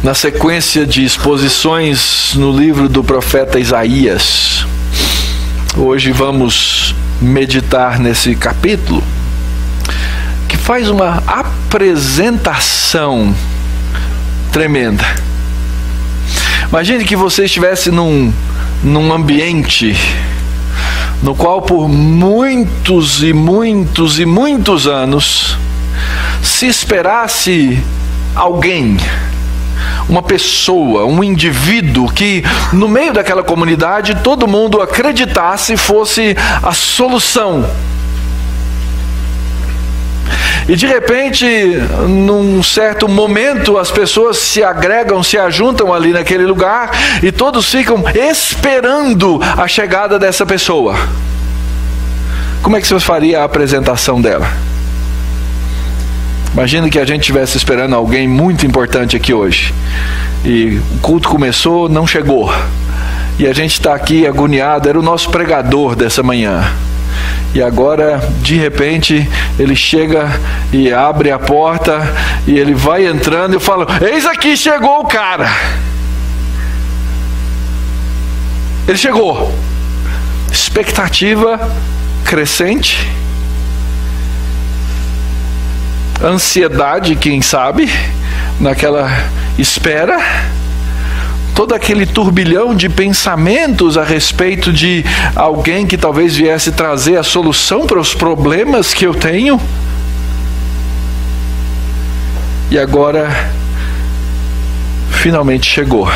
na sequência de exposições no livro do profeta Isaías. Hoje vamos meditar nesse capítulo, que faz uma apresentação tremenda. Imagine que você estivesse num ambiente no qual por muitos e muitos e muitos anos se esperasse alguém, uma pessoa, um indivíduo que no meio daquela comunidade todo mundo acreditasse fosse a solução. E de repente, num certo momento, as pessoas se agregam, se ajuntam ali naquele lugar e todos ficam esperando a chegada dessa pessoa. Como é que você faria a apresentação dela? Imagina que a gente estivesse esperando alguém muito importante aqui hoje. E o culto começou, não chegou. E a gente está aqui agoniado, era o nosso pregador dessa manhã. E agora, de repente, ele chega e abre a porta e ele vai entrando e eu falo: eis aqui, chegou o cara. Ele chegou. Expectativa crescente. Ansiedade, quem sabe, naquela espera. Todo aquele turbilhão de pensamentos a respeito de alguém que talvez viesse trazer a solução para os problemas que eu tenho. E agora, finalmente chegou.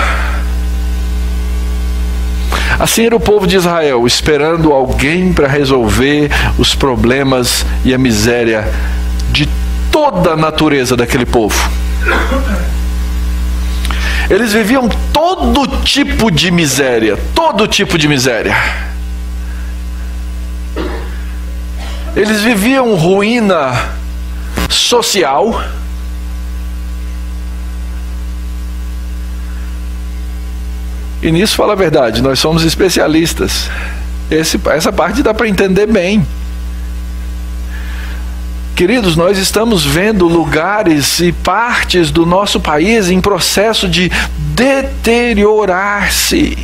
Assim era o povo de Israel, esperando alguém para resolver os problemas e a miséria de toda a natureza daquele povo. Eles viviam todo tipo de miséria, todo tipo de miséria. Eles viviam ruína social. E nisso, fala a verdade, nós somos especialistas. Essa parte dá para entender bem. Queridos, nós estamos vendo lugares e partes do nosso país em processo de deteriorar-se.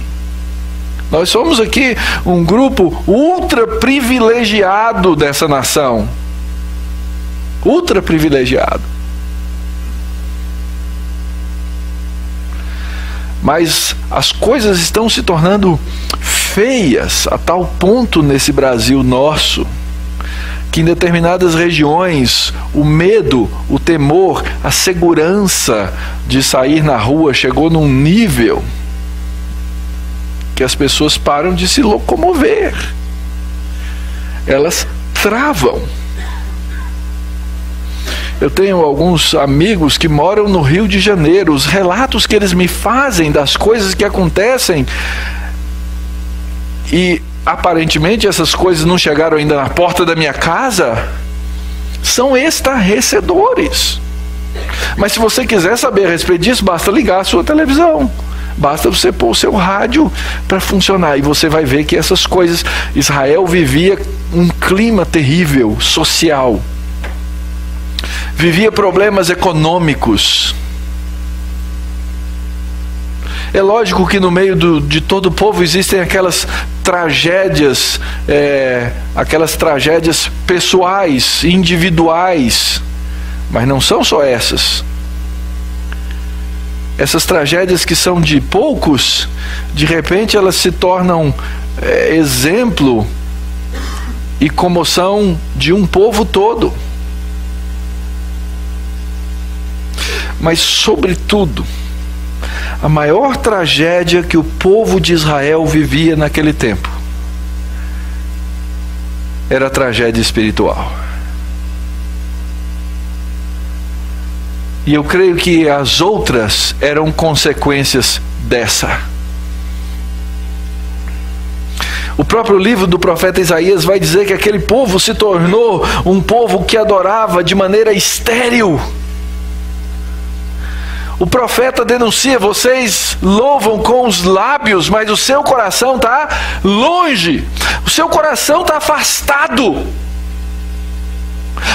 Nós somos aqui um grupo ultra privilegiado dessa nação. Ultra privilegiado. Mas as coisas estão se tornando feias a tal ponto nesse Brasil nosso, que em determinadas regiões o medo, o temor, a segurança de sair na rua chegou num nível que as pessoas param de se locomover. Elas travam. Eu tenho alguns amigos que moram no Rio de Janeiro. Os relatos que eles me fazem das coisas que acontecem, e aparentemente essas coisas não chegaram ainda na porta da minha casa, são estarrecedores. Mas se você quiser saber a respeito disso, basta ligar a sua televisão, basta você pôr o seu rádio para funcionar, e você vai ver que essas coisas, Israel vivia um clima terrível, social, vivia problemas econômicos. É lógico que no meio de todo o povo existem aquelas tragédias pessoais, individuais, mas não são só essas. Essas tragédias que são de poucos, de repente elas se tornam exemplo e comoção de um povo todo. Mas, sobretudo, a maior tragédia que o povo de Israel vivia naquele tempo era a tragédia espiritual. E eu creio que as outras eram consequências dessa. O próprio livro do profeta Isaías vai dizer que aquele povo se tornou um povo que adorava de maneira estéril. O profeta denuncia: vocês louvam com os lábios, mas o seu coração está longe, o seu coração está afastado.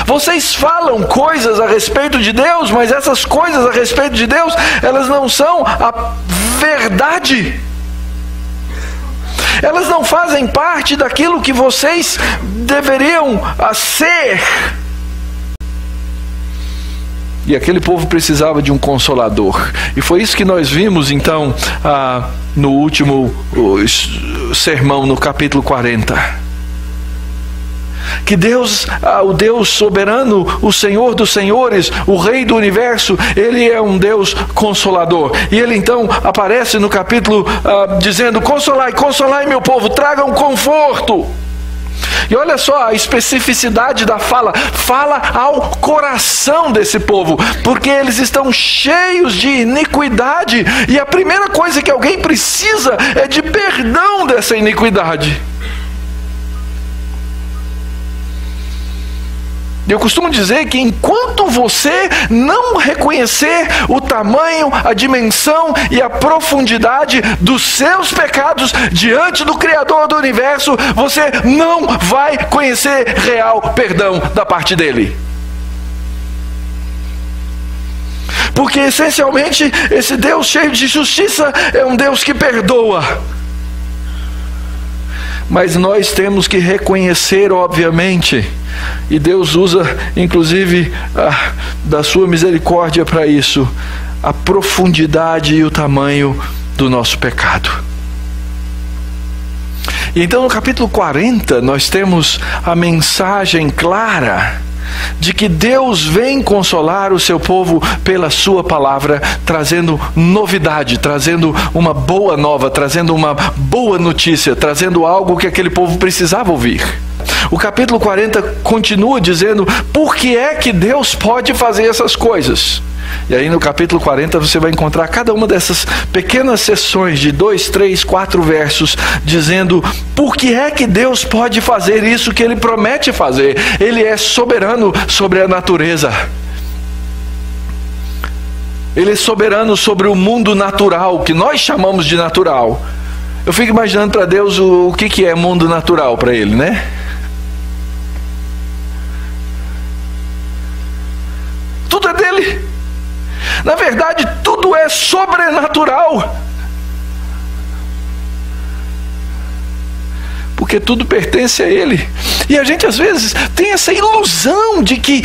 Vocês falam coisas a respeito de Deus, mas essas coisas a respeito de Deus, elas não são a verdade. Elas não fazem parte daquilo que vocês deveriam ser. E aquele povo precisava de um consolador. E foi isso que nós vimos então no último sermão, no capítulo 40. Que Deus, o Deus soberano, o Senhor dos senhores, o Rei do universo, Ele é um Deus consolador. E Ele então aparece no capítulo dizendo: consolai, consolai meu povo, tragam conforto. E olha só a especificidade da fala. Fala ao coração desse povo, porque eles estão cheios de iniquidade. E a primeira coisa que alguém precisa é de perdão dessa iniquidade. Eu costumo dizer que enquanto você não reconhecer o tamanho, a dimensão e a profundidade dos seus pecados diante do Criador do universo, você não vai conhecer real perdão da parte dele. Porque essencialmente esse Deus cheio de justiça é um Deus que perdoa. Mas nós temos que reconhecer, obviamente, e Deus usa inclusive da sua misericórdia para isso, a profundidade e o tamanho do nosso pecado. E então no capítulo 40 nós temos a mensagem clara de que Deus vem consolar o seu povo pela sua palavra, trazendo novidade, trazendo uma boa nova, trazendo uma boa notícia, trazendo algo que aquele povo precisava ouvir. O capítulo 40 continua dizendo por que é que Deus pode fazer essas coisas. E aí no capítulo 40 você vai encontrar cada uma dessas pequenas seções de 2, 3, 4 versos dizendo por que é que Deus pode fazer isso que Ele promete fazer. Ele é soberano sobre a natureza. Ele é soberano sobre o mundo natural, que nós chamamos de natural. Eu fico imaginando para Deus o que é mundo natural para Ele, né? Tudo é dele. Na verdade, tudo é sobrenatural. Porque tudo pertence a Ele. E a gente às vezes tem essa ilusão de que,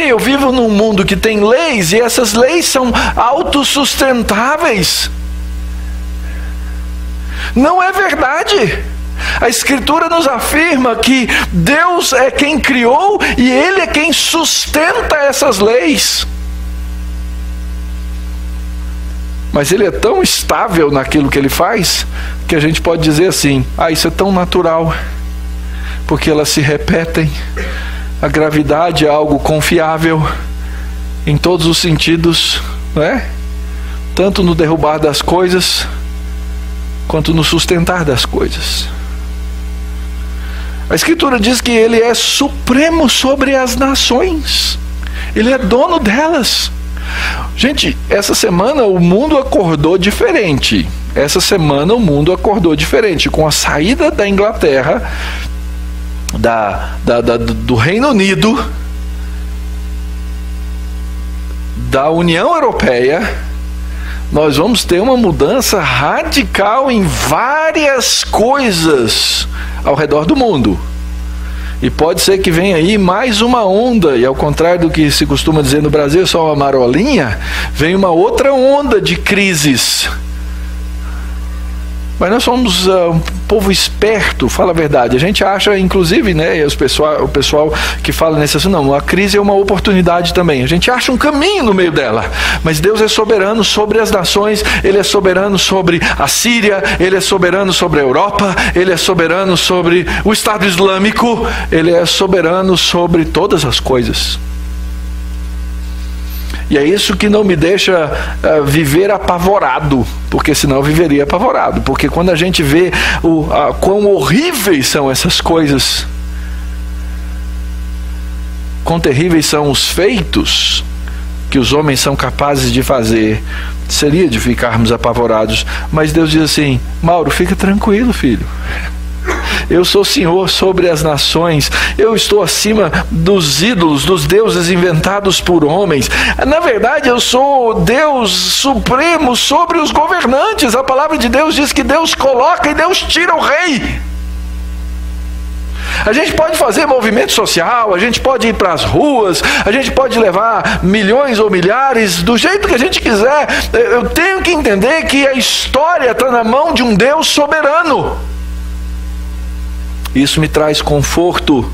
eu vivo num mundo que tem leis e essas leis são autossustentáveis. Não é verdade. A Escritura nos afirma que Deus é quem criou e Ele é quem sustenta essas leis. Mas Ele é tão estável naquilo que Ele faz, que a gente pode dizer assim, isso é tão natural, porque elas se repetem. A gravidade é algo confiável, em todos os sentidos, não é? Tanto no derrubar das coisas, quanto no sustentar das coisas. A Escritura diz que Ele é supremo sobre as nações, Ele é dono delas. Gente, essa semana o mundo acordou diferente. Com a saída da Inglaterra, do Reino Unido, da União Europeia, nós vamos ter uma mudança radical em várias coisas ao redor do mundo. E pode ser que venha aí mais uma onda, e ao contrário do que se costuma dizer no Brasil, só uma marolinha, vem uma outra onda de crises. Mas nós somos um povo esperto, fala a verdade. A gente acha, inclusive, né, o pessoal que fala nesse assunto, não, a crise é uma oportunidade também. A gente acha um caminho no meio dela. Mas Deus é soberano sobre as nações, Ele é soberano sobre a Síria, Ele é soberano sobre a Europa, Ele é soberano sobre o Estado Islâmico, Ele é soberano sobre todas as coisas. E é isso que não me deixa viver apavorado, porque senão eu viveria apavorado. Porque quando a gente vê quão horríveis são essas coisas, quão terríveis são os feitos que os homens são capazes de fazer, seria de ficarmos apavorados. Mas Deus diz assim, Mauro, fica tranquilo, filho. eu sou Senhor sobre as nações, eu estou acima dos ídolos, dos deuses inventados por homens. Na verdade, eu sou Deus supremo sobre os governantes. A palavra de Deus diz que Deus coloca e Deus tira o rei. A gente pode fazer movimento social, a gente pode ir para as ruas, a gente pode levar milhões ou milhares, do jeito que a gente quiser. Eu tenho que entender que a história está na mão de um Deus soberano. Isso me traz conforto,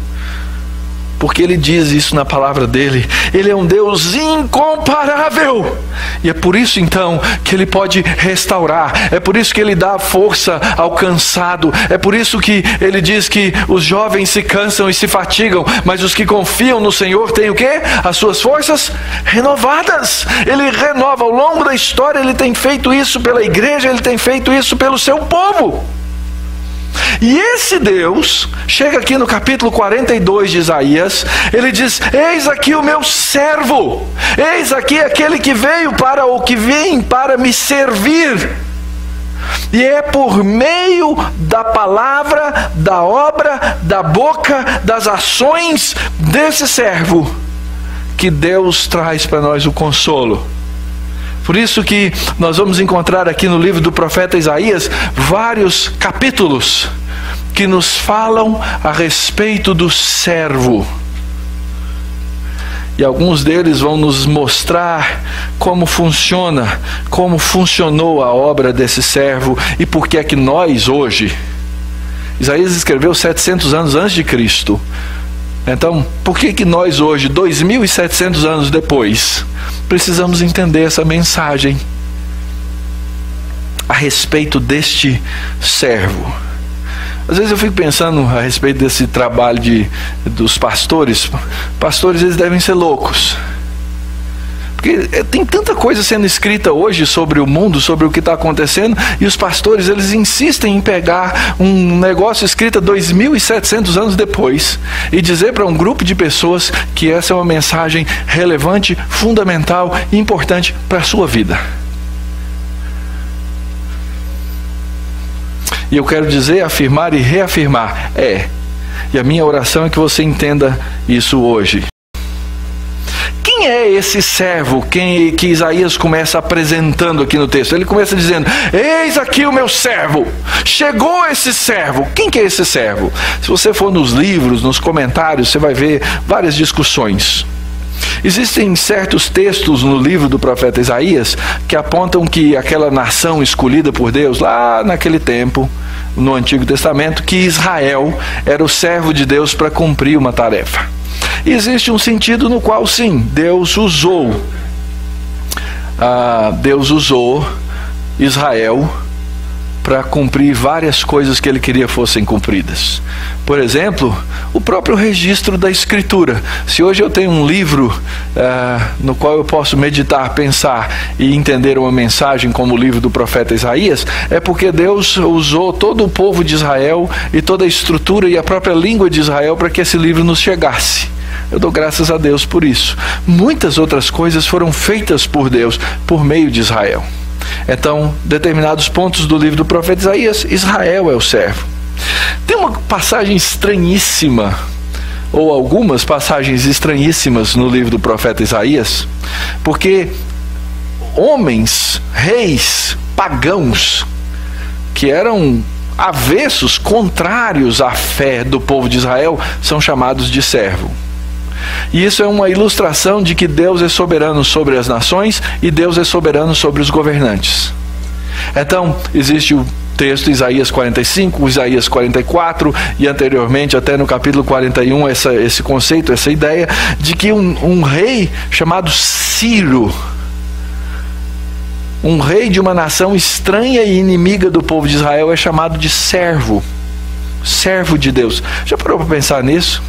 porque Ele diz isso na palavra dEle. Ele é um Deus incomparável. E é por isso então que Ele pode restaurar. É por isso que Ele dá força ao cansado. É por isso que Ele diz que os jovens se cansam e se fatigam, mas os que confiam no Senhor têm o quê? As suas forças renovadas. Ele renova. Ao longo da história Ele tem feito isso pela igreja, Ele tem feito isso pelo seu povo. E esse Deus, chega aqui no capítulo 42 de Isaías, Ele diz: eis aqui o meu servo, eis aqui aquele que veio para, ou que vem para me servir. E é por meio da palavra, da obra, da boca, das ações desse servo, que Deus traz para nós o consolo. Por isso que nós vamos encontrar aqui no livro do profeta Isaías vários capítulos que nos falam a respeito do servo. E alguns deles vão nos mostrar como funciona, como funcionou a obra desse servo e por que é que nós hoje... Isaías escreveu 700 anos antes de Cristo. Então, por que nós hoje, 2.700 anos depois, precisamos entender essa mensagem a respeito deste servo? Às vezes eu fico pensando a respeito desse trabalho dos pastores. Pastores, eles devem ser loucos. Porque tem tanta coisa sendo escrita hoje sobre o mundo, sobre o que está acontecendo, e os pastores, eles insistem em pegar um negócio escrito 2.700 anos depois e dizer para um grupo de pessoas que essa é uma mensagem relevante, fundamental e importante para a sua vida. E eu quero dizer, afirmar e reafirmar, e a minha oração é que você entenda isso hoje. Quem é esse servo que Isaías começa apresentando aqui no texto? Ele começa dizendo: eis aqui o meu servo, chegou esse servo. Quem que é esse servo? Se você for nos livros, nos comentários, você vai ver várias discussões. Existem certos textos no livro do profeta Isaías que apontam que aquela nação escolhida por Deus, lá naquele tempo, no Antigo Testamento, que Israel era o servo de Deus para cumprir uma tarefa. Existe um sentido no qual, sim, Deus usou Israel para cumprir várias coisas que Ele queria fossem cumpridas. Por exemplo, o próprio registro da Escritura. Se hoje eu tenho um livro no qual eu posso meditar, pensar e entender uma mensagem como o livro do profeta Isaías, é porque Deus usou todo o povo de Israel e toda a estrutura e a própria língua de Israel para que esse livro nos chegasse. Eu dou graças a Deus por isso. Muitas outras coisas foram feitas por Deus por meio de Israel. Então, determinados pontos do livro do profeta Isaías, Israel é o servo. Tem uma passagem estranhíssima, ou algumas passagens estranhíssimas no livro do profeta Isaías, porque homens, reis, pagãos, que eram avessos, contrários à fé do povo de Israel, são chamados de servo. E isso é uma ilustração de que Deus é soberano sobre as nações e Deus é soberano sobre os governantes. Então, existe o texto Isaías 45, Isaías 44 e anteriormente até no capítulo 41 esse conceito, essa ideia de que um rei chamado Ciro, um rei de uma nação estranha e inimiga do povo de Israel, é chamado de servo, servo de Deus. Já parou para pensar nisso?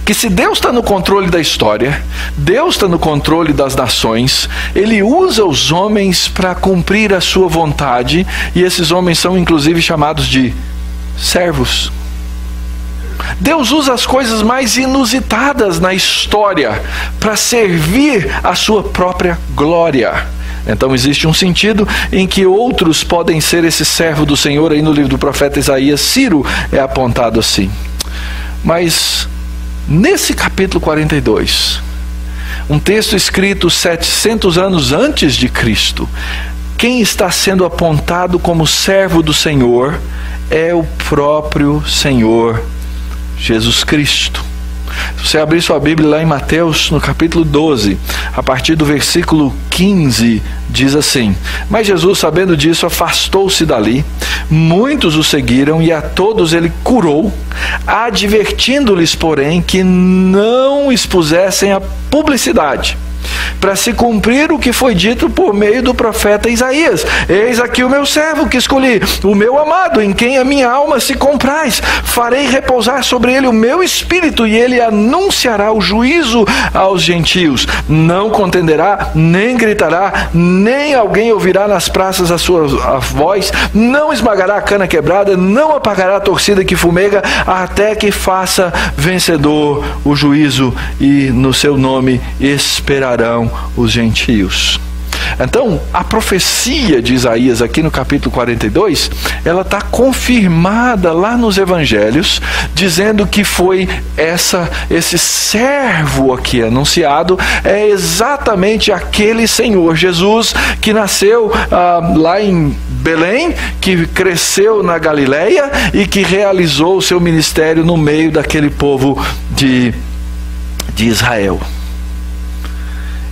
Que se Deus está no controle da história, Deus está no controle das nações, Ele usa os homens para cumprir a sua vontade, e esses homens são inclusive chamados de servos. Deus usa as coisas mais inusitadas na história para servir a sua própria glória. Então existe um sentido em que outros podem ser esse servo do Senhor. Aí no livro do profeta Isaías, Ciro é apontado assim. Mas nesse capítulo 42, um texto escrito 700 anos antes de Cristo, quem está sendo apontado como servo do Senhor é o próprio Senhor Jesus Cristo. Se você abrir sua Bíblia lá em Mateus, no capítulo 12, a partir do versículo 15, diz assim: Mas Jesus, sabendo disso, afastou-se dali, muitos o seguiram e a todos ele curou, advertindo-lhes, porém, que não expusessem a publicidade, para se cumprir o que foi dito por meio do profeta Isaías: Eis aqui o meu servo que escolhi, o meu amado, em quem a minha alma se compraz. Farei repousar sobre ele o meu espírito, e ele anunciará o juízo aos gentios. Não contenderá, nem gritará, nem alguém ouvirá nas praças a sua voz. Não esmagará a cana quebrada, não apagará a torcida que fumega, até que faça vencedor o juízo, e no seu nome esperarão os gentios. Então, a profecia de Isaías aqui no capítulo 42, ela está confirmada lá nos evangelhos, dizendo que foi esse servo aqui anunciado, é exatamente aquele Senhor Jesus que nasceu lá em Belém, que cresceu na Galileia e que realizou o seu ministério no meio daquele povo de Israel.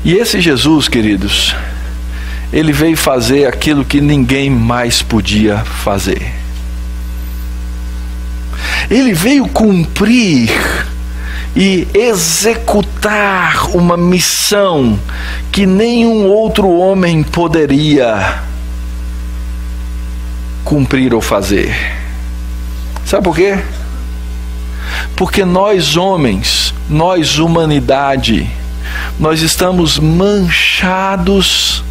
E esse Jesus, queridos, ele veio fazer aquilo que ninguém mais podia fazer. Ele veio cumprir e executar uma missão que nenhum outro homem poderia cumprir ou fazer. Sabe por quê? Porque nós homens, nós humanidade, nós estamos manchados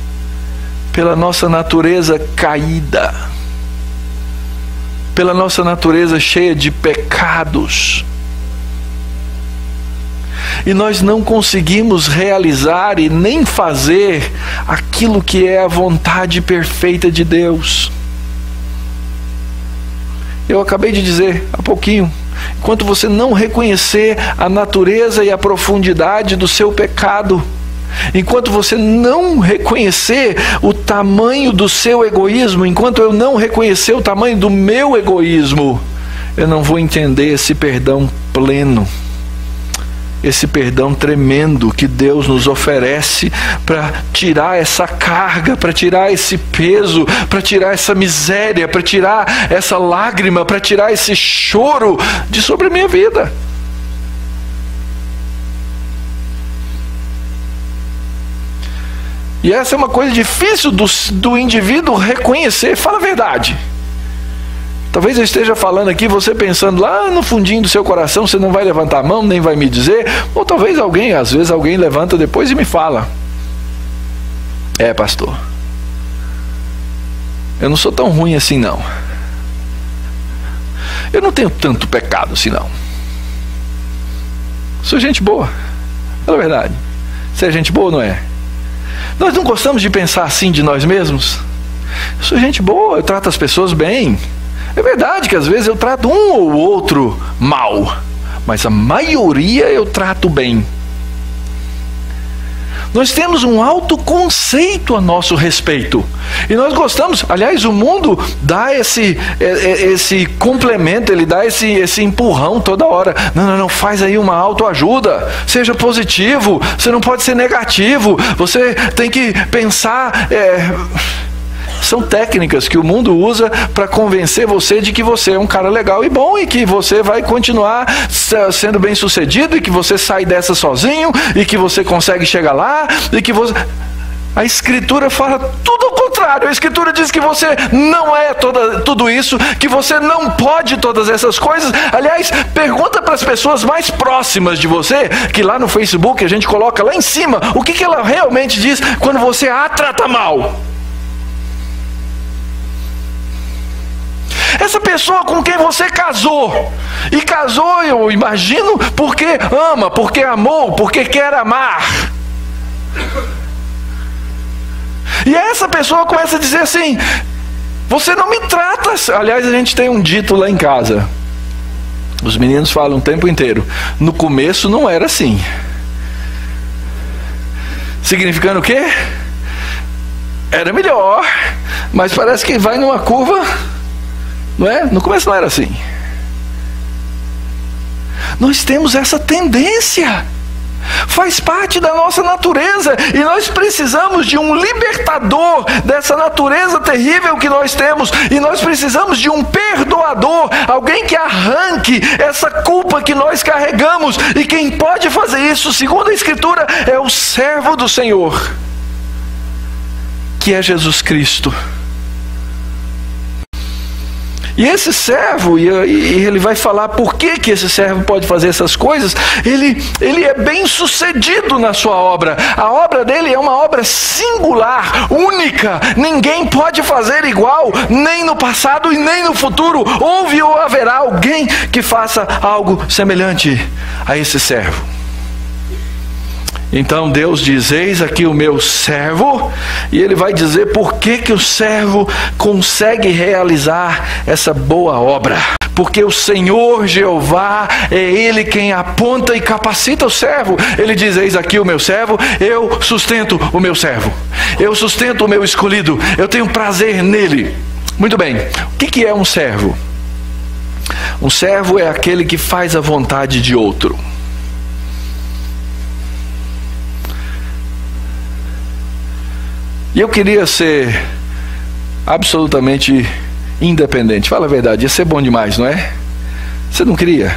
pela nossa natureza caída, pela nossa natureza cheia de pecados. E nós não conseguimos realizar e nem fazer aquilo que é a vontade perfeita de Deus. Eu acabei de dizer há pouquinho, enquanto você não reconhecer a natureza e a profundidade do seu pecado, enquanto você não reconhecer o tamanho do seu egoísmo, enquanto eu não reconhecer o tamanho do meu egoísmo, eu não vou entender esse perdão pleno, esse perdão tremendo que Deus nos oferece para tirar essa carga, para tirar esse peso, para tirar essa miséria, para tirar essa lágrima, para tirar esse choro de sobre a minha vida. E essa é uma coisa difícil do indivíduo reconhecer. Fala a verdade. Talvez eu esteja falando aqui, você pensando lá no fundinho do seu coração, você não vai levantar a mão, nem vai me dizer. Ou talvez às vezes alguém levanta depois e me fala: É, pastor, eu não sou tão ruim assim não. Eu não tenho tanto pecado assim não. Sou gente boa. Fala a verdade. Você é gente boa ou não é? Nós não gostamos de pensar assim de nós mesmos? Eu sou gente boa, eu trato as pessoas bem. É verdade que às vezes eu trato um ou outro mal, mas a maioria eu trato bem. Nós temos um autoconceito a nosso respeito. E nós gostamos, aliás, o mundo dá esse complemento, ele dá esse empurrão toda hora. Não, faz aí uma autoajuda, seja positivo, você não pode ser negativo, você tem que pensar... São técnicas que o mundo usa para convencer você de que você é um cara legal e bom, e que você vai continuar sendo bem sucedido, e que você sai dessa sozinho, e que você consegue chegar lá, e que você... A Escritura fala tudo ao contrário. A Escritura diz que você não é tudo isso, que você não pode todas essas coisas. Aliás, pergunta para as pessoas mais próximas de você, que lá no Facebook a gente coloca lá em cima, o que ela realmente diz quando você a trata mal. Essa pessoa com quem você casou, e casou, eu imagino, porque ama, porque amou, porque quer amar. E essa pessoa começa a dizer assim: você não me trata. Aliás, a gente tem um dito lá em casa. Os meninos falam o tempo inteiro: no começo não era assim. Significando o quê? Era melhor, mas parece que vai numa curva, não é? No começo não era assim. Nós temos essa tendência, faz parte da nossa natureza, e nós precisamos de um libertador dessa natureza terrível que nós temos, e nós precisamos de um perdoador, alguém que arranque essa culpa que nós carregamos, e quem pode fazer isso, segundo a Escritura, é o servo do Senhor, que é Jesus Cristo. E esse servo, e ele vai falar por que esse servo pode fazer essas coisas. Ele é bem sucedido na sua obra. A obra dele é uma obra singular, única. Ninguém pode fazer igual, nem no passado e nem no futuro. Houve ou haverá alguém que faça algo semelhante a esse servo. Então Deus diz: eis aqui o meu servo, e ele vai dizer por que o servo consegue realizar essa boa obra. Porque o Senhor Jeová é Ele quem aponta e capacita o servo. Ele diz: eis aqui o meu servo, eu sustento o meu servo, eu sustento o meu escolhido, eu tenho prazer nele. Muito bem, o que é um servo? Um servo é aquele que faz a vontade de outro. E eu queria ser absolutamente independente. Fala a verdade, ia ser bom demais, não é? Você não queria?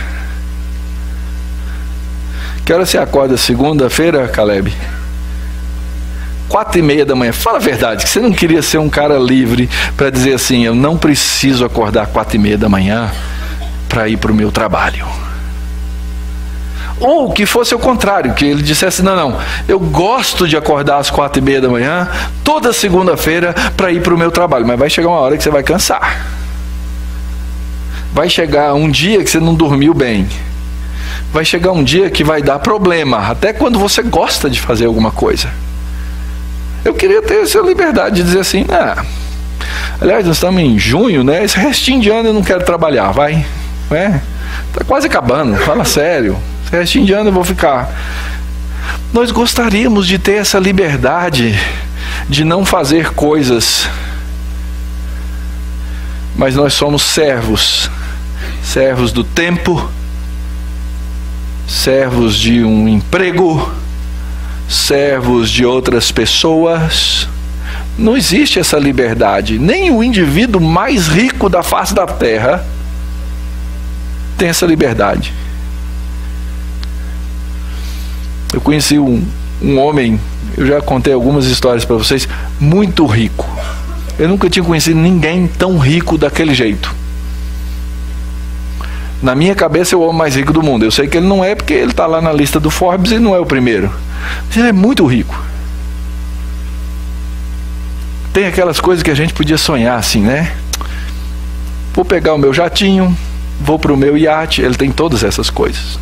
Que hora você acorda segunda-feira, Caleb? 4:30 da manhã. Fala a verdade, que você não queria ser um cara livre para dizer assim: eu não preciso acordar 4:30 da manhã para ir para o meu trabalho. Ou que fosse o contrário, que ele dissesse: não, eu gosto de acordar às 4:30 da manhã, toda segunda-feira, para ir para o meu trabalho. Mas vai chegar uma hora que você vai cansar. Vai chegar um dia que você não dormiu bem. Vai chegar um dia que vai dar problema, até quando você gosta de fazer alguma coisa. Eu queria ter essa liberdade de dizer assim: aliás, nós estamos em junho, né? Esse restinho de ano eu não quero trabalhar, vai. Está quase acabando, fala sério. Esse restinho de ano eu vou ficar. Nós gostaríamos de ter essa liberdade de não fazer coisas, mas nós somos servos do tempo, servos de um emprego, servos de outras pessoas. Não existe essa liberdade. Nem o indivíduo mais rico da face da terra tem essa liberdade. Eu conheci um homem, eu já contei algumas histórias para vocês, muito rico. Eu nunca tinha conhecido ninguém tão rico daquele jeito. Na minha cabeça é o homem mais rico do mundo. Eu sei que ele não é, porque ele está lá na lista do Forbes e não é o primeiro. Mas ele é muito rico. Tem aquelas coisas que a gente podia sonhar assim, né? Vou pegar o meu jatinho, vou para o meu iate. Ele tem todas essas coisas.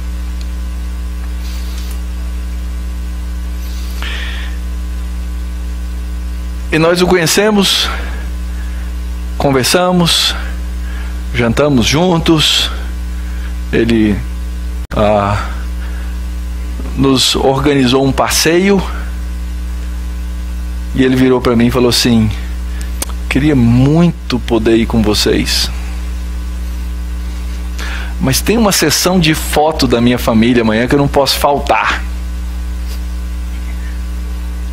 E nós o conhecemos, conversamos, jantamos juntos. Ele nos organizou um passeio. E ele virou para mim e falou assim: queria muito poder ir com vocês, mas tem uma sessão de foto da minha família amanhã que eu não posso faltar.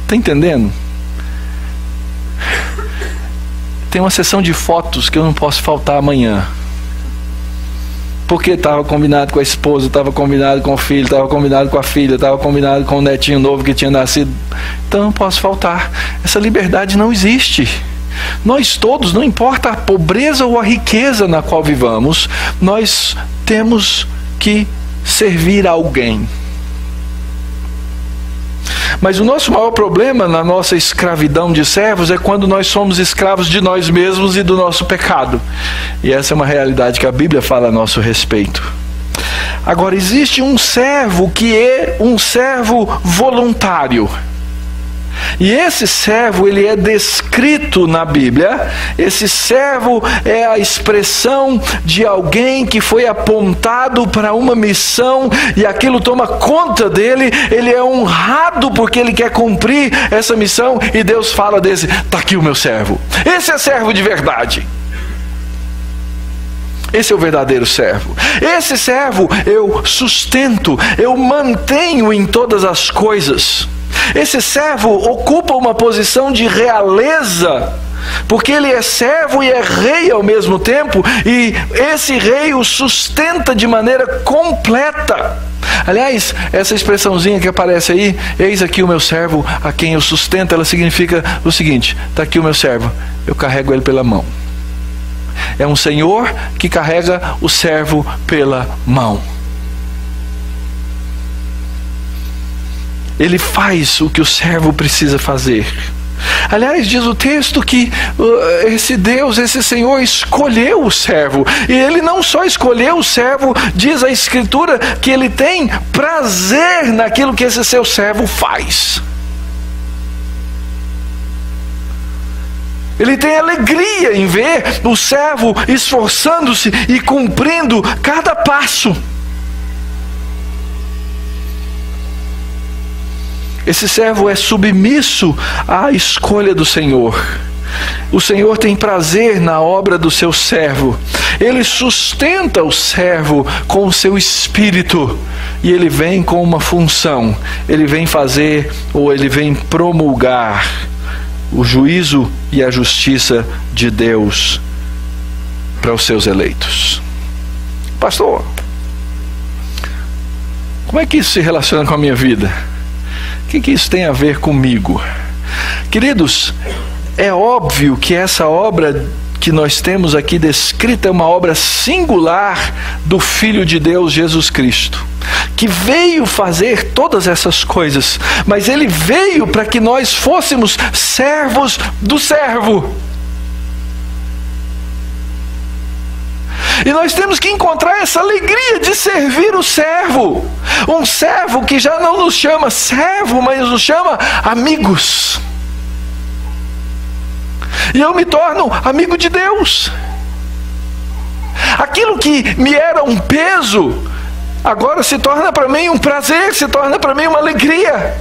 Tá entendendo? Tem uma sessão de fotos que eu não posso faltar amanhã, porque estava combinado com a esposa, estava combinado com o filho, estava combinado com a filha, estava combinado com o netinho novo que tinha nascido. Então eu não posso faltar. Essa liberdade não existe. Nós todos, não importa a pobreza ou a riqueza na qual vivamos, nós temos que servir a alguém. Mas o nosso maior problema na nossa escravidão de servos é quando nós somos escravos de nós mesmos e do nosso pecado. E essa é uma realidade que a Bíblia fala a nosso respeito. Agora, existe um servo que é um servo voluntário. E esse servo, ele é descrito na Bíblia. Esse servo é a expressão de alguém que foi apontado para uma missão e aquilo toma conta dele. Ele é honrado porque ele quer cumprir essa missão e Deus fala desse: está aqui o meu servo. Esse é servo de verdade. Esse é o verdadeiro servo. Esse servo eu sustento, eu mantenho em todas as coisas. Esse servo ocupa uma posição de realeza, porque ele é servo e é rei ao mesmo tempo, e esse rei o sustenta de maneira completa. Aliás, essa expressãozinha que aparece aí, eis aqui o meu servo a quem eu sustento, ela significa o seguinte: está aqui o meu servo, eu carrego ele pela mão. É um senhor que carrega o servo pela mão. Ele faz o que o servo precisa fazer. Aliás, diz o texto que esse Deus, esse Senhor escolheu o servo. E ele não só escolheu o servo, diz a Escritura que ele tem prazer naquilo que esse seu servo faz. Ele tem alegria em ver o servo esforçando-se e cumprindo cada passo. Esse servo é submisso à escolha do Senhor. O Senhor tem prazer na obra do seu servo. Ele sustenta o servo com o seu espírito. E ele vem com uma função. Ele vem fazer, ou ele vem promulgar o juízo e a justiça de Deus para os seus eleitos. Pastor, como é que isso se relaciona com a minha vida? O que isso tem a ver comigo? Queridos, é óbvio que essa obra que nós temos aqui descrita é uma obra singular do Filho de Deus, Jesus Cristo, que veio fazer todas essas coisas, mas ele veio para que nós fôssemos servos do servo. E nós temos que encontrar essa alegria de servir o servo. Um servo que já não nos chama servo, mas nos chama amigos. E eu me torno amigo de Deus. Aquilo que me era um peso, agora se torna para mim um prazer, se torna para mim uma alegria,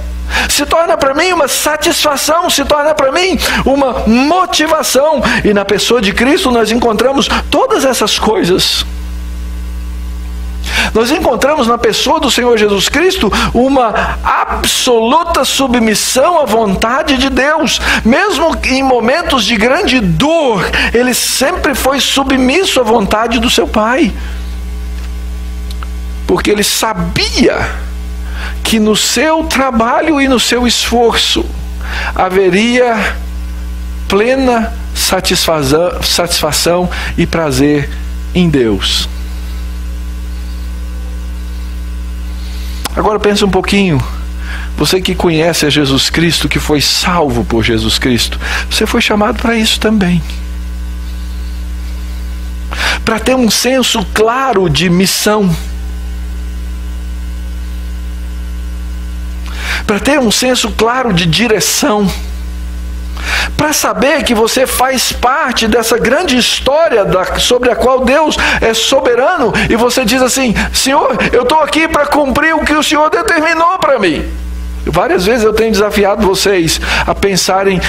se torna para mim uma satisfação, se torna para mim uma motivação. E na pessoa de Cristo nós encontramos todas essas coisas. Nós encontramos na pessoa do Senhor Jesus Cristo uma absoluta submissão à vontade de Deus. Mesmo em momentos de grande dor, ele sempre foi submisso à vontade do seu Pai. Porque ele sabia que no seu trabalho e no seu esforço haveria plena satisfação e prazer em Deus. Agora pense um pouquinho. Você que conhece a Jesus Cristo, que foi salvo por Jesus Cristo, você foi chamado para isso também. Para ter um senso claro de missão. Para ter um senso claro de direção. Para saber que você faz parte dessa grande história sobre a qual Deus é soberano, e você diz assim: Senhor, eu estou aqui para cumprir o que o Senhor determinou para mim. Várias vezes eu tenho desafiado vocês a pensarem,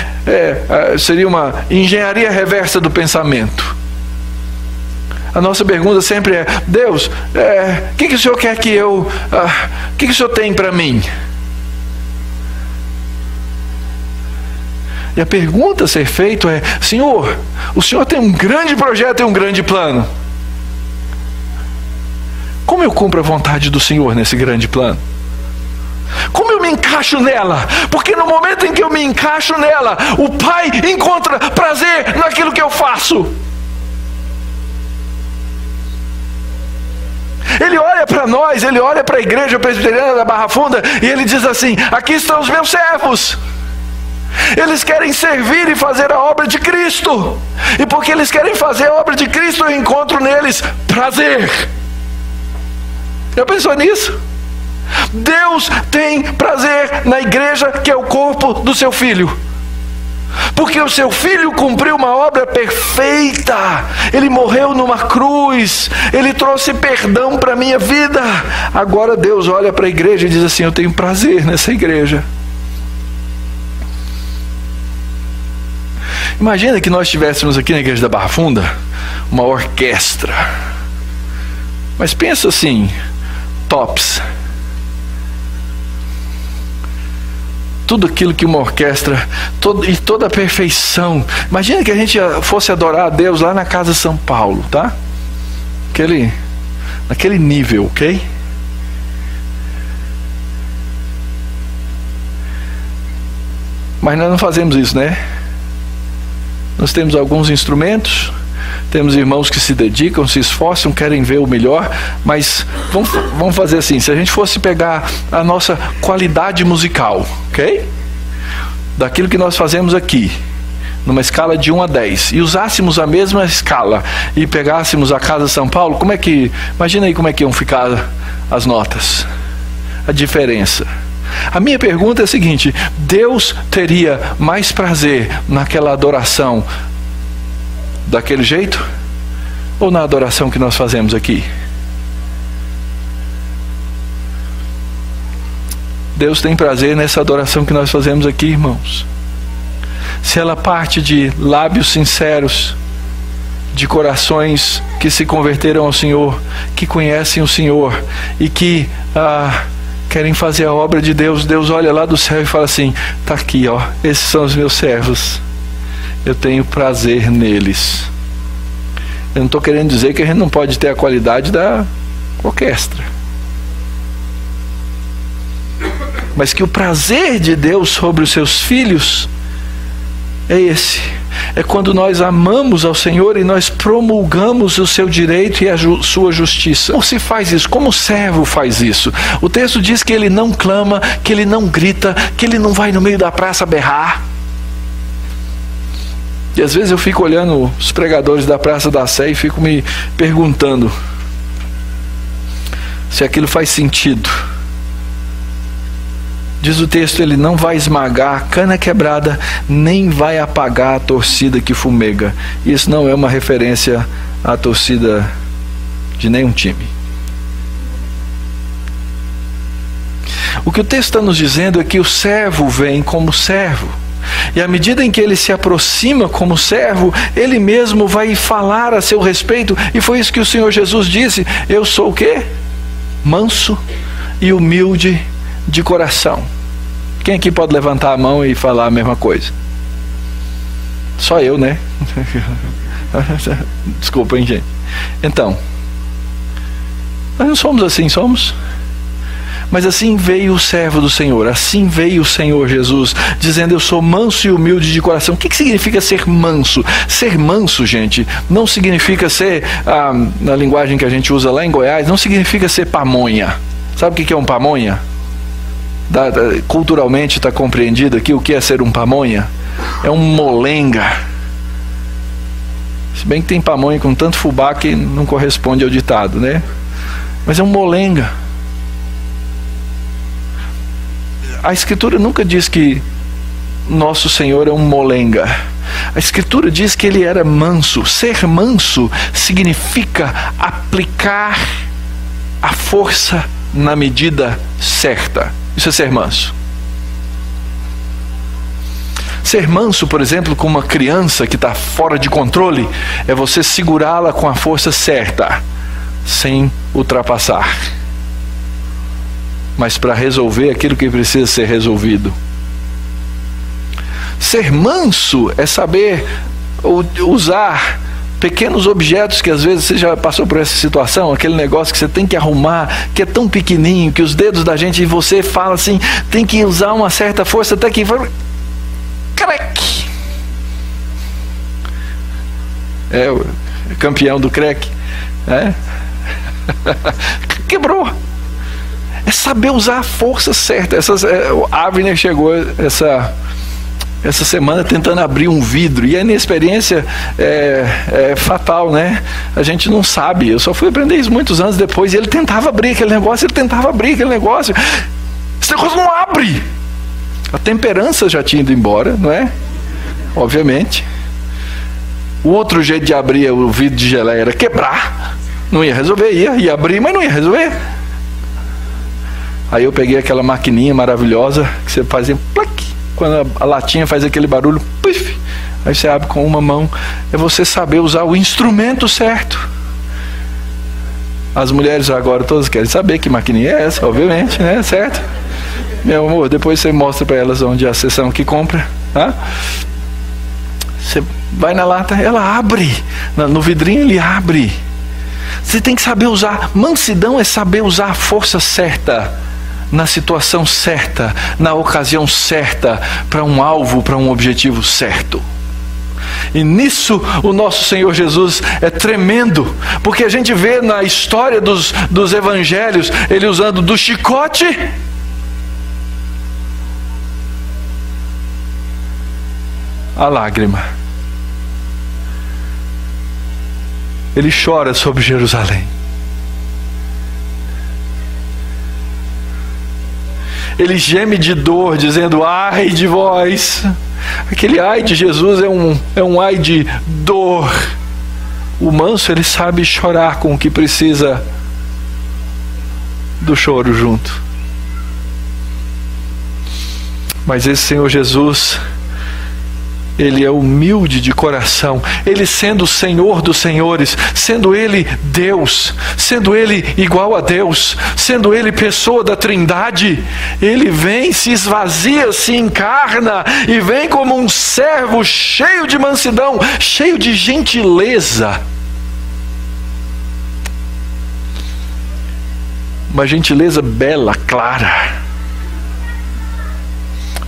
seria uma engenharia reversa do pensamento. A nossa pergunta sempre é: Deus, o que o Senhor quer que eu... o que o Senhor tem para mim? E a pergunta a ser feita é: Senhor, o Senhor tem um grande projeto e um grande plano. Como eu cumpro a vontade do Senhor nesse grande plano? Como eu me encaixo nela? Porque no momento em que eu me encaixo nela, o Pai encontra prazer naquilo que eu faço. Ele olha para nós, ele olha para a igreja presbiteriana da Barra Funda e ele diz assim: aqui estão os meus servos. Eles querem servir e fazer a obra de Cristo. E porque eles querem fazer a obra de Cristo, eu encontro neles prazer. Já pensou nisso? Deus tem prazer na igreja, que é o corpo do seu Filho. Porque o seu Filho cumpriu uma obra perfeita. Ele morreu numa cruz. Ele trouxe perdão para a minha vida. Agora Deus olha para a igreja e diz assim: eu tenho prazer nessa igreja. Imagina que nós tivéssemos aqui na igreja da Barra Funda uma orquestra. Mas pensa assim, tops. Tudo aquilo que uma orquestra, toda a perfeição. Imagina que a gente fosse adorar a Deus lá na Casa São Paulo, tá? Naquele nível, ok? Mas nós não fazemos isso, né? Nós temos alguns instrumentos, temos irmãos que se dedicam, se esforçam, querem ver o melhor, mas vamos fazer assim: se a gente fosse pegar a nossa qualidade musical, ok? Daquilo que nós fazemos aqui, numa escala de 1 a 10, e usássemos a mesma escala e pegássemos a Casa São Paulo, imagina aí como é que iam ficar as notas, a diferença. A minha pergunta é a seguinte: Deus teria mais prazer naquela adoração daquele jeito, ou na adoração que nós fazemos aqui? Deus tem prazer nessa adoração que nós fazemos aqui, irmãos. Se ela parte de lábios sinceros, de corações que se converteram ao Senhor, que conhecem o Senhor e que querem fazer a obra de Deus, Deus olha lá do céu e fala assim: está aqui, ó, esses são os meus servos, eu tenho prazer neles. Eu não estou querendo dizer que a gente não pode ter a qualidade da orquestra, mas que o prazer de Deus sobre os seus filhos é esse. É quando nós amamos ao Senhor e nós promulgamos o seu direito e a sua justiça. Como se faz isso? Como o servo faz isso? O texto diz que ele não clama, que ele não grita, que ele não vai no meio da praça berrar. E às vezes eu fico olhando os pregadores da Praça da Sé e fico me perguntando se aquilo faz sentido. Diz o texto: ele não vai esmagar a cana quebrada, nem vai apagar a torcida que fumega. Isso não é uma referência à torcida de nenhum time. O que o texto está nos dizendo é que o servo vem como servo. E à medida em que ele se aproxima como servo, ele mesmo vai falar a seu respeito. E foi isso que o Senhor Jesus disse: eu sou o quê? Manso e humilde de coração. Quem aqui pode levantar a mão e falar a mesma coisa? Só eu, né? Desculpa, hein, gente. Então, nós não somos assim, somos? Mas assim veio o servo do Senhor, assim veio o Senhor Jesus, dizendo: eu sou manso e humilde de coração. O que significa ser manso? Ser manso, gente, não significa ser, na linguagem que a gente usa lá em Goiás, não significa ser pamonha. Sabe o que é um pamonha? Culturalmente está compreendido aqui o que é ser um pamonha? É um molenga. Se bem que tem pamonha com tanto fubá que não corresponde ao ditado, né? Mas é um molenga. A Escritura nunca diz que nosso Senhor é um molenga. A Escritura diz que ele era manso. Ser manso significa aplicar a força na medida certa. Isso é ser manso. Ser manso, por exemplo, com uma criança que está fora de controle, é você segurá-la com a força certa, sem ultrapassar, mas para resolver aquilo que precisa ser resolvido. Ser manso é saber usar pequenos objetos, que às vezes você já passou por essa situação, aquele negócio que você tem que arrumar, que é tão pequenininho, que os dedos da gente, e você fala assim, tem que usar uma certa força, até que crack! É o campeão do crack, né? Quebrou. É saber usar a força certa. O Avner chegou essa semana tentando abrir um vidro, e a inexperiência é fatal, né? A gente não sabe. Eu só fui aprender isso muitos anos depois, e ele tentava abrir aquele negócio, esse negócio não abre. A temperança já tinha ido embora, não é? Obviamente. O outro jeito de abrir o vidro de geleia era quebrar. Não ia resolver, ia abrir, mas não ia resolver. Aí eu peguei aquela maquininha maravilhosa que você fazia plac. Quando a latinha faz aquele barulho, puff, aí você abre com uma mão. É você saber usar o instrumento certo. As mulheres agora todas querem saber que maquininha é essa, obviamente, né? Certo? Meu amor, depois você mostra para elas onde é a seção que compra, tá? Você vai na lata, ela abre. No vidrinho ele abre. Você tem que saber usar. Mansidão é saber usar a força certa, na situação certa, na ocasião certa, para um alvo, para um objetivo certo. E nisso o nosso Senhor Jesus é tremendo, porque a gente vê na história dos evangelhos, ele usando do chicote a lágrima. Ele chora sobre Jerusalém. Ele geme de dor, dizendo: ai de vós. Aquele ai de Jesus é um ai de dor. O manso, ele sabe chorar com o que precisa do choro junto. Mas esse Senhor Jesus, ele é humilde de coração. Ele sendo o Senhor dos senhores, sendo ele Deus, sendo ele igual a Deus, sendo ele pessoa da Trindade, ele vem, se esvazia, se encarna e vem como um servo cheio de mansidão, cheio de gentileza. Uma gentileza bela, clara.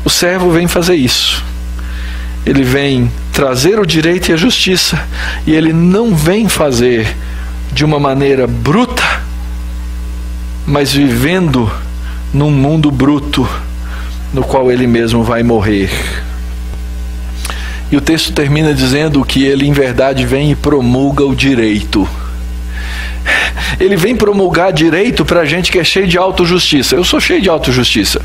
O servo vem fazer isso. Ele vem trazer o direito e a justiça, e ele não vem fazer de uma maneira bruta, mas vivendo num mundo bruto, no qual ele mesmo vai morrer. E o texto termina dizendo que ele em verdade vem e promulga o direito. Ele vem promulgar direito para a gente que é cheio de autojustiça. Eu sou cheio de autojustiça.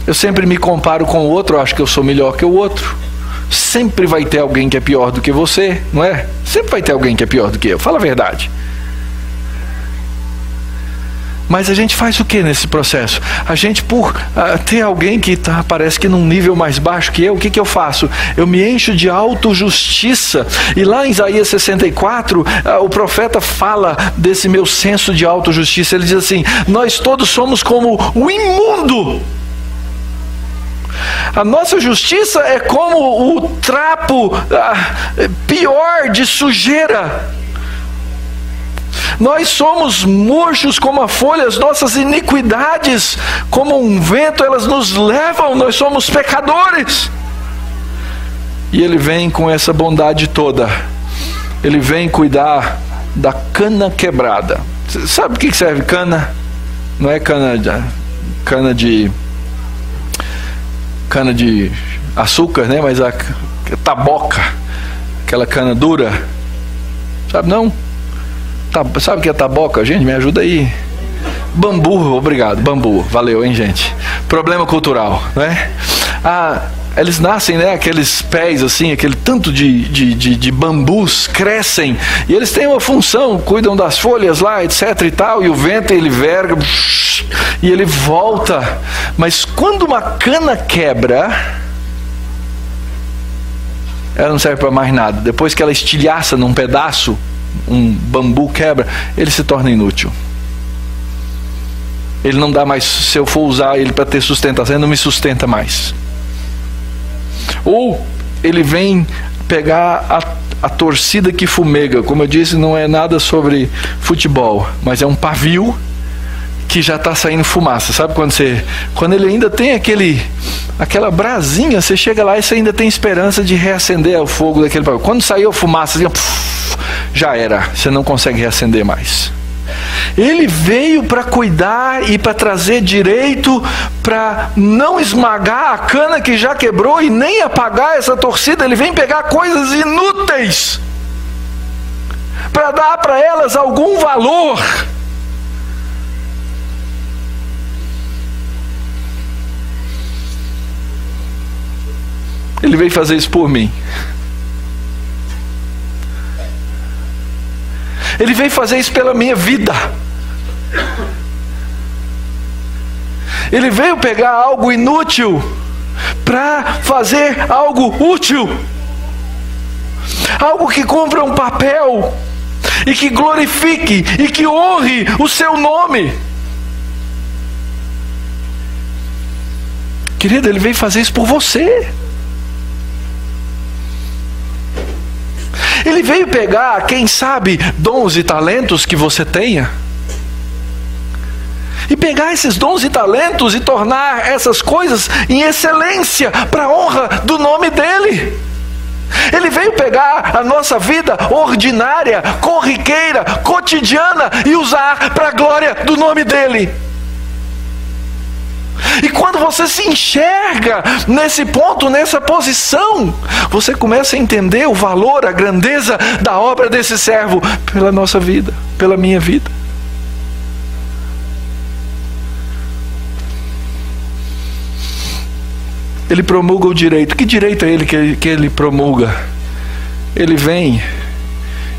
Eu sempre me comparo com o outro, eu acho que eu sou melhor que o outro. Sempre vai ter alguém que é pior do que você, não é? Sempre vai ter alguém que é pior do que eu, fala a verdade. Mas a gente faz o que nesse processo? A gente, por ter alguém que parece que num nível mais baixo que eu, o que eu faço? Eu me encho de autojustiça. E lá em Isaías 64, o profeta fala desse meu senso de autojustiça. Ele diz assim: nós todos somos como o imundo. A nossa justiça é como o trapo pior de sujeira. Nós somos murchos como a folha, as nossas iniquidades, como um vento, elas nos levam, nós somos pecadores. E ele vem com essa bondade toda. Ele vem cuidar da cana quebrada. Sabe o que serve cana? Não é cana de açúcar, né? Mas a taboca, aquela cana dura, sabe não? Sabe o que é taboca? Gente, me ajuda aí. Bambu, obrigado, bambu, valeu, hein, gente? Problema cultural, né? Eles nascem, né? Aqueles pés assim, aquele tanto de bambus crescem, e eles têm uma função, cuidam das folhas lá, etc e tal, e o vento ele verga e ele volta. Mas quando uma cana quebra, ela não serve para mais nada. Depois que ela estilhaça num pedaço, um bambu quebra, ele se torna inútil. Ele não dá mais, se eu for usar ele para ter sustentação, ele não me sustenta mais. Ou ele vem pegar a torcida que fumega. Como eu disse, não é nada sobre futebol, mas é um pavio que já está saindo fumaça. Sabe quando ele ainda tem aquela brasinha, você chega lá e você ainda tem esperança de reacender o fogo daquele pavio. Quando saiu a fumaça, já era, você não consegue reacender mais. Ele veio para cuidar e para trazer direito para não esmagar a cana que já quebrou e nem apagar essa torcida. Ele vem pegar coisas inúteis para dar para elas algum valor. Ele veio fazer isso por mim. Ele veio fazer isso pela minha vida. Ele veio pegar algo inútil para fazer algo útil. Algo que cumpra um papel e que glorifique e que honre o seu nome. Querido, ele veio fazer isso por você. Ele veio pegar, quem sabe, dons e talentos que você tenha, e pegar esses dons e talentos e tornar essas coisas em excelência para a honra do nome dele. Ele veio pegar a nossa vida ordinária, corriqueira, cotidiana e usar para a glória do nome dele. E quando você se enxerga nesse ponto, nessa posição, você começa a entender o valor, a grandeza da obra desse servo pela nossa vida, pela minha vida. Ele promulga o direito. Que direito é ele que ele promulga? Ele vem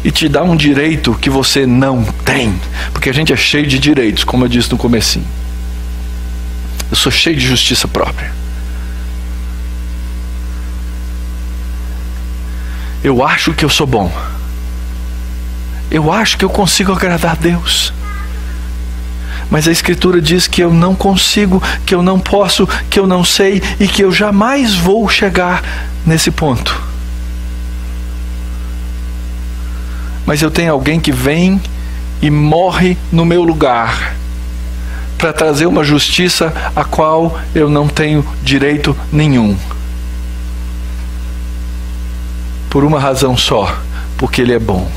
e te dá um direito que você não tem, porque a gente é cheio de direitos, como eu disse no comecinho. Eu sou cheio de justiça própria. Eu acho que eu sou bom. Eu acho que eu consigo agradar a Deus. Mas a Escritura diz que eu não consigo, que eu não posso, que eu não sei e que eu jamais vou chegar nesse ponto. Mas eu tenho alguém que vem e morre no meu lugar para trazer uma justiça a qual eu não tenho direito nenhum. Por uma razão só, porque Ele é bom.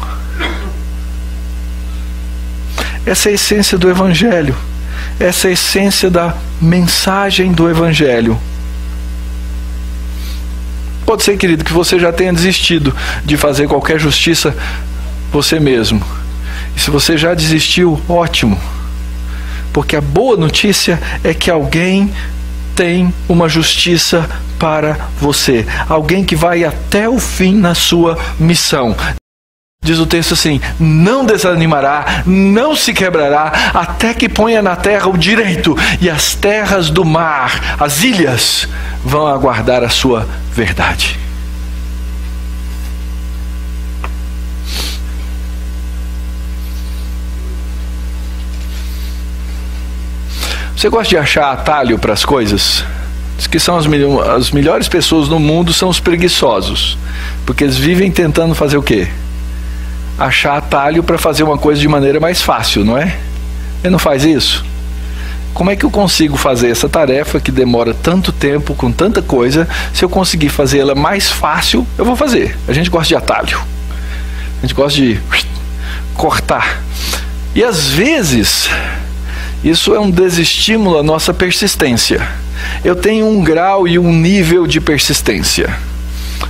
Essa é a essência do Evangelho. Essa é a essência da mensagem do Evangelho. Pode ser, querido, que você já tenha desistido de fazer qualquer justiça você mesmo. E se você já desistiu, ótimo. Porque a boa notícia é que alguém tem uma justiça para você. Alguém que vai até o fim na sua missão. Diz o texto assim: não desanimará, não se quebrará, até que ponha na terra o direito, e as terras do mar, as ilhas, vão aguardar a sua verdade. Você gosta de achar atalho para as coisas? Diz que são as melhores pessoas no mundo são os preguiçosos, porque eles vivem tentando fazer o quê? Achar atalho para fazer uma coisa de maneira mais fácil, não é? Ele não faz isso? Como é que eu consigo fazer essa tarefa que demora tanto tempo, com tanta coisa? Se eu conseguir fazer ela mais fácil, eu vou fazer. A gente gosta de atalho. A gente gosta de cortar. E às vezes isso é um desestímulo à nossa persistência. Eu tenho um grau e um nível de persistência,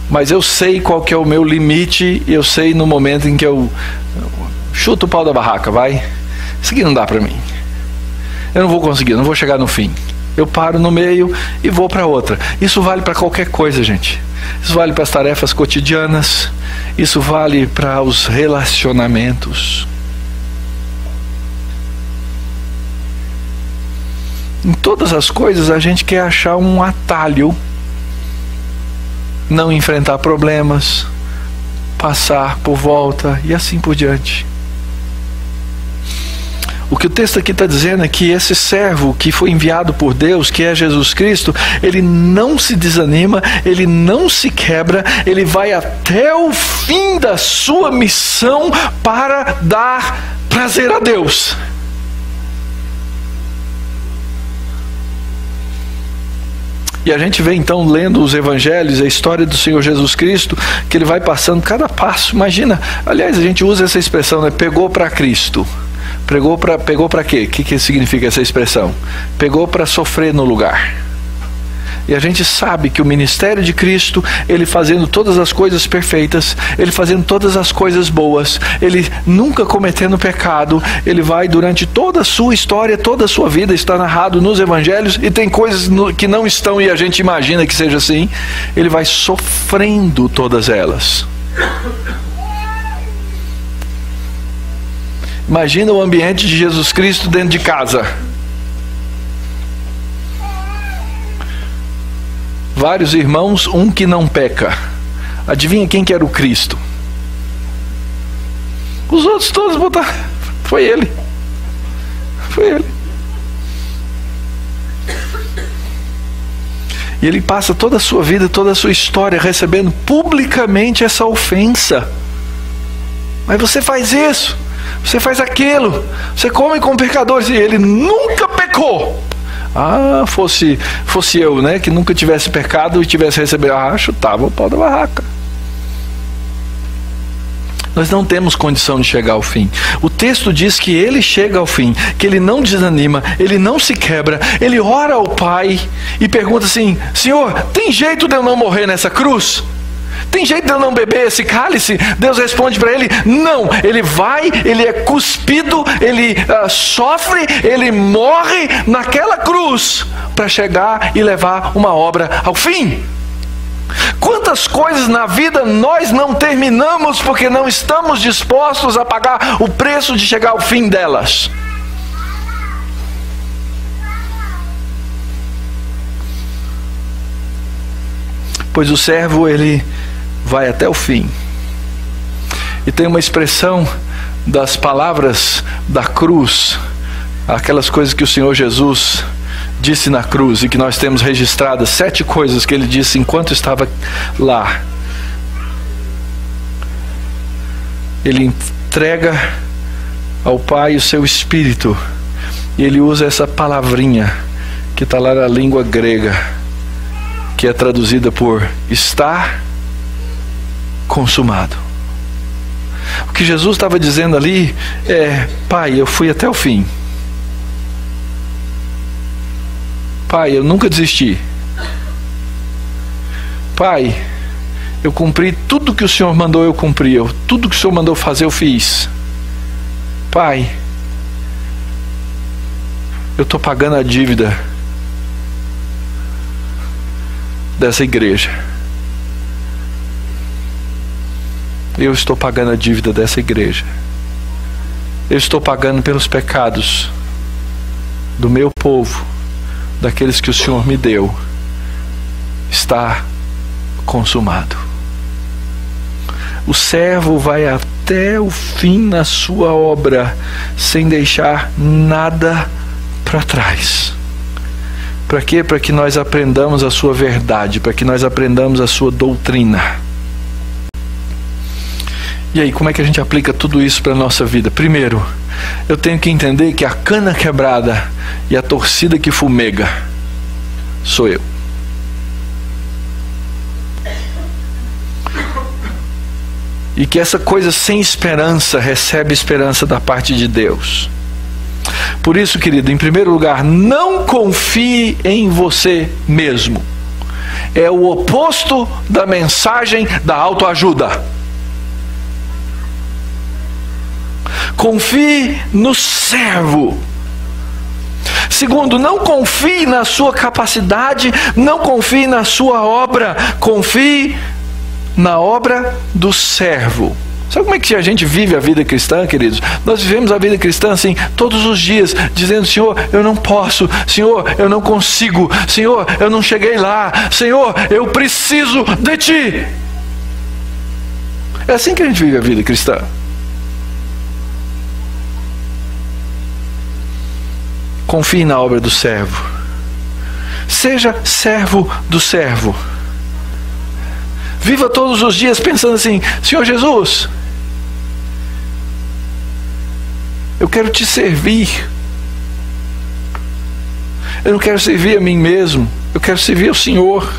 mas eu sei qual que é o meu limite. Eu sei no momento em que eu chuto o pau da barraca, vai, isso aqui não dá para mim, eu não vou conseguir, não vou chegar no fim, eu paro no meio e vou para outra. Isso vale para qualquer coisa, gente. Isso vale para as tarefas cotidianas, isso vale para os relacionamentos. Em todas as coisas a gente quer achar um atalho, não enfrentar problemas, passar por volta e assim por diante. O que o texto aqui está dizendo é que esse servo que foi enviado por Deus, que é Jesus Cristo, ele não se desanima, ele não se quebra, ele vai até o fim da sua missão para dar prazer a Deus. E a gente vê então, lendo os evangelhos, a história do Senhor Jesus Cristo, que ele vai passando cada passo. Imagina, aliás, a gente usa essa expressão, né? Pegou para Cristo. Pegou para quê? O que significa essa expressão? Pegou para sofrer no lugar. E a gente sabe que o ministério de Cristo, Ele fazendo todas as coisas perfeitas, Ele fazendo todas as coisas boas, Ele nunca cometendo pecado, Ele vai durante toda a sua história, toda a sua vida, está narrado nos evangelhos, e tem coisas que não estão e a gente imagina que seja assim, Ele vai sofrendo todas elas. Imagina o ambiente de Jesus Cristo dentro de casa. Vários irmãos, um que não peca. Adivinha quem que era o Cristo? Os outros todos botaram. Foi ele. Foi ele. E ele passa toda a sua vida, toda a sua história recebendo publicamente essa ofensa. Mas você faz isso, você faz aquilo, você come com pecadores, e ele nunca pecou. Ah, fosse eu, né, que nunca tivesse pecado e tivesse recebido, chutava o pau da barraca. Nós não temos condição de chegar ao fim. O texto diz que ele chega ao fim, que ele não desanima, ele não se quebra, ele ora ao Pai e pergunta assim: Senhor, tem jeito de eu não morrer nessa cruz? Tem jeito de eu não beber esse cálice? Deus responde para ele: não. Ele vai, ele é cuspido, ele sofre, ele morre naquela cruz para chegar e levar uma obra ao fim. Quantas coisas na vida nós não terminamos porque não estamos dispostos a pagar o preço de chegar ao fim delas? Pois o servo, ele vai até o fim. E tem uma expressão das palavras da cruz, aquelas coisas que o Senhor Jesus disse na cruz e que nós temos registradas, 7 coisas que ele disse enquanto estava lá. Ele entrega ao Pai o seu Espírito e ele usa essa palavrinha que está lá na língua grega, que é traduzida por está consumado. O que Jesus estava dizendo ali é: Pai, eu fui até o fim. Pai, eu nunca desisti. Pai, eu cumpri tudo que o Senhor mandou eu cumprir. Tudo que o Senhor mandou fazer eu fiz. Pai, eu estou pagando a dívida dessa igreja. Eu estou pagando a dívida dessa igreja. Eu estou pagando pelos pecados do meu povo, daqueles que o Senhor me deu. Está consumado. O servo vai até o fim na sua obra, sem deixar nada para trás. Para quê? Para que nós aprendamos a sua verdade, para que nós aprendamos a sua doutrina. E aí, como é que a gente aplica tudo isso para a nossa vida? Primeiro, eu tenho que entender que a cana quebrada e a torcida que fumega sou eu. E que essa coisa sem esperança recebe esperança da parte de Deus. Por isso, querido, em primeiro lugar, não confie em você mesmo. É o oposto da mensagem da autoajuda. Confie no servo. Segundo, não confie na sua capacidade, não confie na sua obra, confie na obra do servo. Sabe como é que a gente vive a vida cristã, queridos? Nós vivemos a vida cristã assim, todos os dias, dizendo: Senhor, eu não posso, Senhor, eu não consigo, Senhor, eu não cheguei lá, Senhor, eu preciso de Ti. É assim que a gente vive a vida cristã. Confie na obra do servo. Seja servo do servo. Viva todos os dias pensando assim: Senhor Jesus, eu quero Te servir. Eu não quero servir a mim mesmo. Eu quero servir ao Senhor.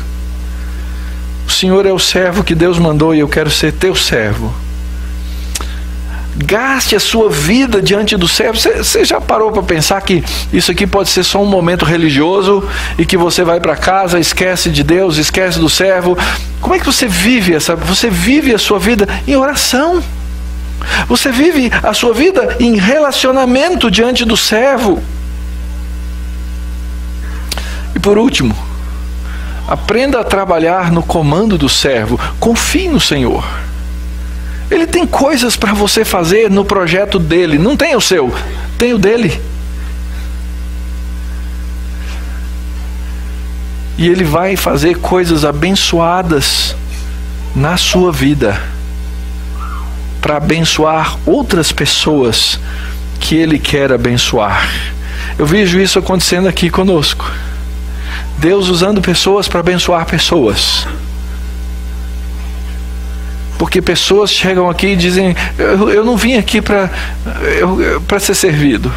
O Senhor é o servo que Deus mandou e eu quero ser Teu servo. gaste a sua vida diante do servo. Você já parou para pensar que isso aqui pode ser só um momento religioso e que você vai para casa, esquece de Deus, esquece do servo? Como é que você vive Você vive a sua vida em oração. Você vive a sua vida em relacionamento diante do servo. E por último, aprenda a trabalhar no comando do servo. Confie no Senhor. Ele tem coisas para você fazer no projeto dele. Não tem o seu, tem o dele. E ele vai fazer coisas abençoadas na sua vida, para abençoar outras pessoas que ele quer abençoar. Eu vejo isso acontecendo aqui conosco. Deus usando pessoas para abençoar pessoas. Porque pessoas chegam aqui e dizem: eu não vim aqui para ser servido.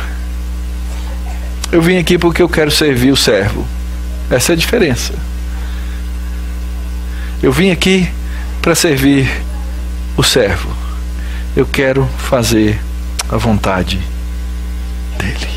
Eu vim aqui porque eu quero servir o servo. Essa é a diferença. Eu vim aqui para servir o servo. Eu quero fazer a vontade dele.